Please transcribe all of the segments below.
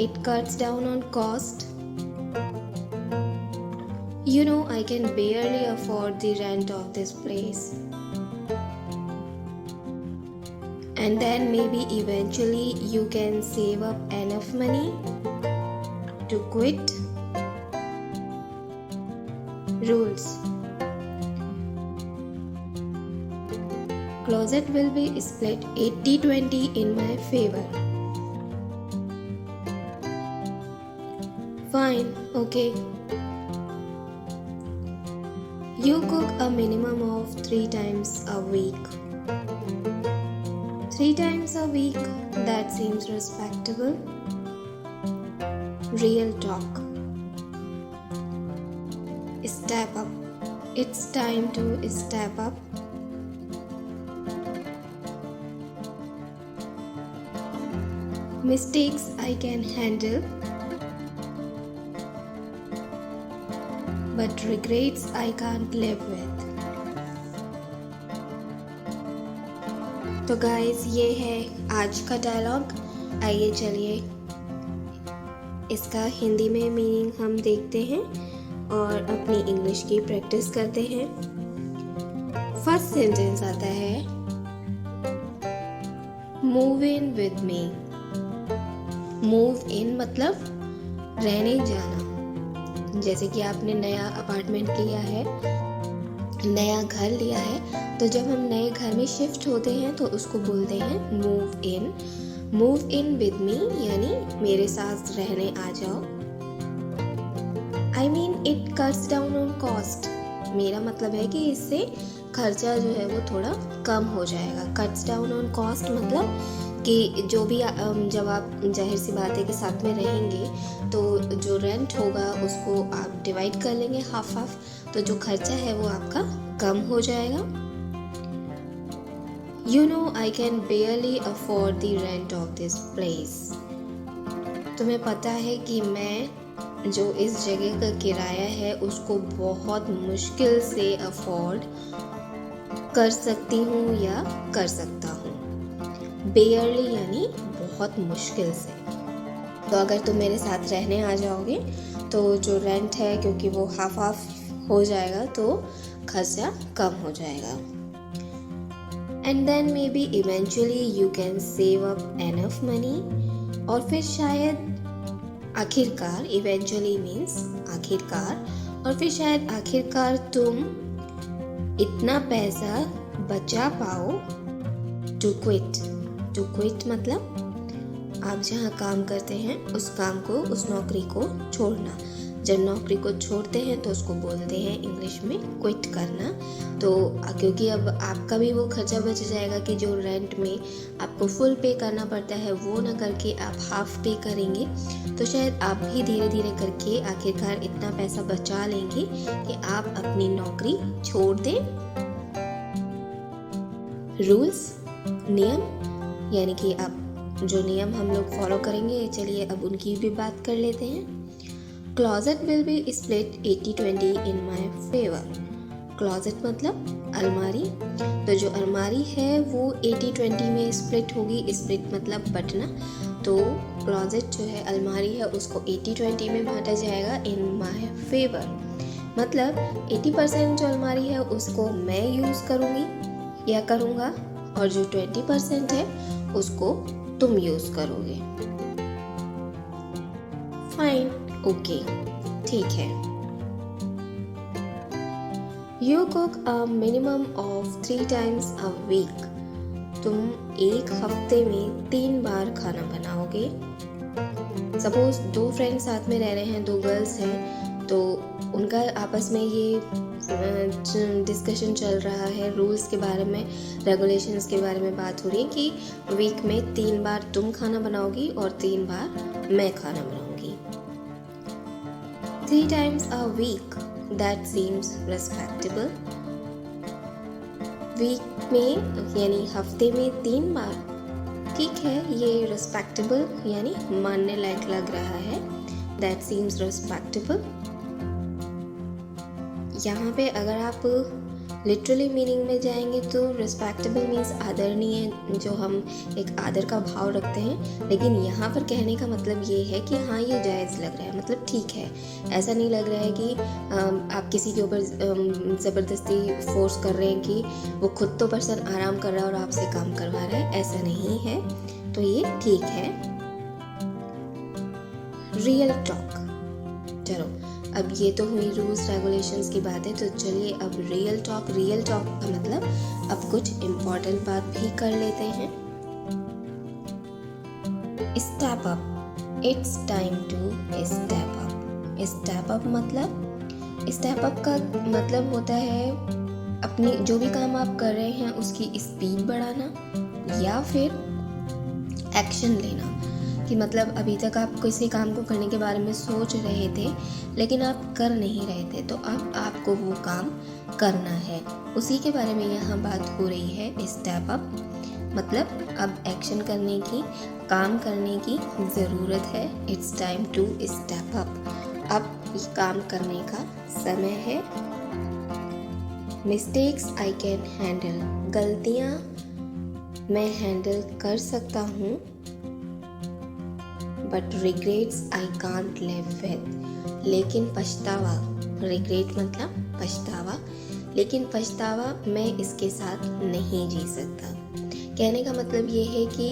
it cuts down on cost. You know, I can barely afford the rent of this place. And then maybe eventually you can save up enough money to quit. Rules. Closet will be split 80-20 in my favor. Fine, okay. You cook a minimum of 3 times a week. 3 times a week, that seems respectable. Real talk. Step up. It's time to step up. Mistakes I can handle, but regrets I can't live with. तो guys, ये है आज का dialogue. आइए चलिए इसका हिंदी में meaning हम देखते हैं और अपनी इंग्लिश की प्रैक्टिस करते हैं। फर्स्ट सेंटेंस आता है, move in with me. Move in मतलब रहने जाना। जैसे कि आपने नया अपार्टमेंट लिया है, नया घर लिया है, तो जब हम नए घर में शिफ्ट होते हैं तो उसको बोलते हैं move in. Move in with me यानी मेरे साथ रहने आ जाओ। I mean it cuts down on cost। मेरा मतलब है कि इससे खर्चा जो है वो थोड़ा कम हो जाएगा। cuts down on cost मतलब कि जो भी जब आप, जाहिर सी बात है कि साथ में रहेंगे तो जो रेंट होगा उसको आप डिवाइड कर लेंगे हाफ हाफ, तो जो खर्चा है वो आपका कम हो जाएगा। You know I can barely afford the rent of this place। तुम्हें पता है कि मैं जो इस जगह का किराया है उसको बहुत मुश्किल से अफोर्ड कर सकती हूँ या कर सकता हूँ। बेयरली यानी बहुत मुश्किल से। तो अगर तुम मेरे साथ रहने आ जाओगे तो जो रेंट है, क्योंकि वो हाफ हाफ हो जाएगा तो खर्चा कम हो जाएगा। And then maybe eventually you can save up enough money. और फिर शायद आखिरकार, इवेंचुअली मीन्स आखिरकार, और फिर शायद आखिरकार तुम इतना पैसा बचा पाओ टू क्विट। टू क्विट मतलब आप जहाँ काम करते हैं उस काम को, उस नौकरी को छोड़ना। जब नौकरी को छोड़ते हैं तो उसको बोलते हैं इंग्लिश में क्विट करना। तो क्योंकि अब आपका भी वो खर्चा बच जाएगा कि जो रेंट में आपको फुल पे करना पड़ता है वो ना करके आप हाफ पे करेंगे, तो शायद आप भी धीरे धीरे करके आखिरकार इतना पैसा बचा लेंगे कि आप अपनी नौकरी छोड़ दें। रूल्स, नियम, यानी कि आप जो नियम हम लोग फॉलो करेंगे, चलिए अब उनकी भी बात कर लेते हैं। Closet will be split 80-20 in my favour. Closet मतलब अलमारी। तो जो अलमारी है वो 80-20 में स्प्लिट होगी। स्प्लिट मतलब बंटना। तो क्लोजेट जो है, अलमारी है, उसको 80-20 में बांटा जाएगा इन माई फेवर। मतलब 80% जो अलमारी है उसको मैं यूज़ करूँगी या करूँगा, और जो 20% है उसको तुम यूज़ करोगे। फाइन, ओके, ठीक है। You cook a minimum of 3 times a week। तुम एक हफ्ते में 3 बार खाना बनाओगे। सपोज 2 फ्रेंड्स साथ में रह रहे हैं, 2 गर्ल्स हैं, तो उनका आपस में ये डिस्कशन चल रहा है, रूल्स के बारे में, रेगुलेशंस के बारे में बात हो रही है कि वीक में 3 बार तुम खाना बनाओगी और 3 बार मैं खाना बनाऊंगी। 3 times a week, that seems respectable। Week में यानी हफ्ते में 3 बार, ठीक है, ये respectable यानी मानने लायक लग रहा है। that seems respectable। यहाँ पे अगर आप लिटरली मीनिंग में जाएंगे तो रिस्पेक्टेबल मीन्स आदरणीय, जो हम एक आदर का भाव रखते हैं। लेकिन यहाँ पर कहने का मतलब ये है कि हाँ ये जायज़ लग रहा है, मतलब ठीक है। ऐसा नहीं लग रहा है कि आप किसी के ऊपर ज़बरदस्ती फोर्स कर रहे हैं कि वो खुद तो पर्सन आराम कर रहा है और आपसे काम करवा रहा है, ऐसा नहीं है। तो ये ठीक है। Real talk. चलो अब ये तो हुई रूल्स रेगुलेशंस की बातें, तो चलिए अब रियल टॉक का मतलब अब कुछ इम्पोर्टेंट बात भी कर लेते हैं। Step up, it's time to step up. Step up का मतलब होता है अपनी जो भी काम आप कर रहे हैं उसकी स्पीड बढ़ाना या फिर एक्शन लेना। कि मतलब अभी तक आप किसी काम को करने के बारे में सोच रहे थे लेकिन आप कर नहीं रहे थे, तो अब आपको वो काम करना है, उसी के बारे में यहाँ बात हो रही है। स्टेप अप मतलब अब एक्शन करने की, काम करने की ज़रूरत है। It's time to step up. अब काम करने का समय है। मिस्टेक्स आई कैन हैंडल, गलतियाँ मैं हैंडल कर सकता हूँ। But regrets I can't live with, लेकिन पछतावा, रिग्रेट मतलब पछतावा, लेकिन पछतावा मैं इसके साथ नहीं जी सकता। कहने का मतलब ये है कि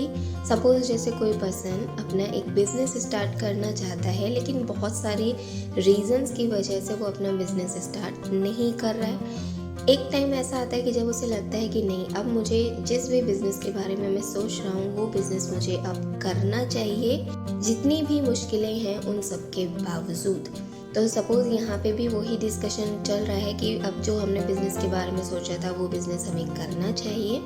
सपोज जैसे कोई पर्सन अपना एक बिजनेस स्टार्ट करना चाहता है लेकिन बहुत सारी रीजंस की वजह से वो अपना बिजनेस स्टार्ट नहीं कर रहा है। एक टाइम ऐसा आता है कि जब उसे लगता है कि नहीं, अब मुझे जिस भी बिज़नेस के बारे में मैं सोच रहा हूँ वो बिज़नेस मुझे अब करना चाहिए, जितनी भी मुश्किलें हैं उन सब के बावजूद। तो सपोज़ यहाँ पे भी वही डिस्कशन चल रहा है कि अब जो हमने बिज़नेस के बारे में सोचा था वो बिज़नेस हमें करना चाहिए,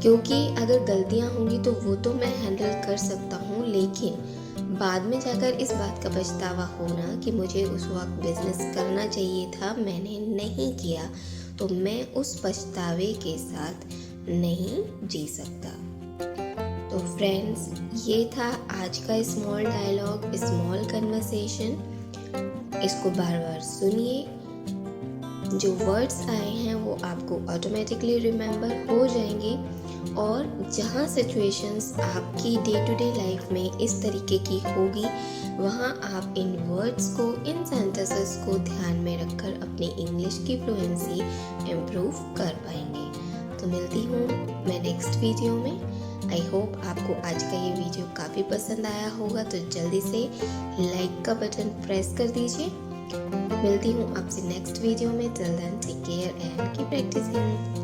क्योंकि अगर गलतियाँ होंगी तो वो तो मैं हैंडल कर सकता हूँ, लेकिन बाद में जाकर इस बात का पछतावा होना कि मुझे उस वक्त बिज़नेस करना चाहिए था, मैंने नहीं किया, तो मैं उस पछतावे के साथ नहीं जी सकता। तो फ्रेंड्स, ये था आज का स्मॉल डायलॉग, स्मॉल कन्वर्सेशन। इसको बार बार सुनिए, जो वर्ड्स आए हैं वो आपको ऑटोमेटिकली रिमेंबर हो जाएंगे, और जहाँ सिचुएशंस आपकी डे टू डे लाइफ में इस तरीके की होगी वहाँ आप इन वर्ड्स को, इन सेंटेंसेस को ध्यान में रखकर अपनी इंग्लिश की फ्लुएंसी इम्प्रूव कर पाएंगे। तो मिलती हूँ मैं नेक्स्ट वीडियो में। आई होप आपको आज का ये वीडियो काफ़ी पसंद आया होगा, तो जल्दी से लाइक का बटन प्रेस कर दीजिए। मिलती हूँ आपसे नेक्स्ट वीडियो में। Till then take care and keep practising.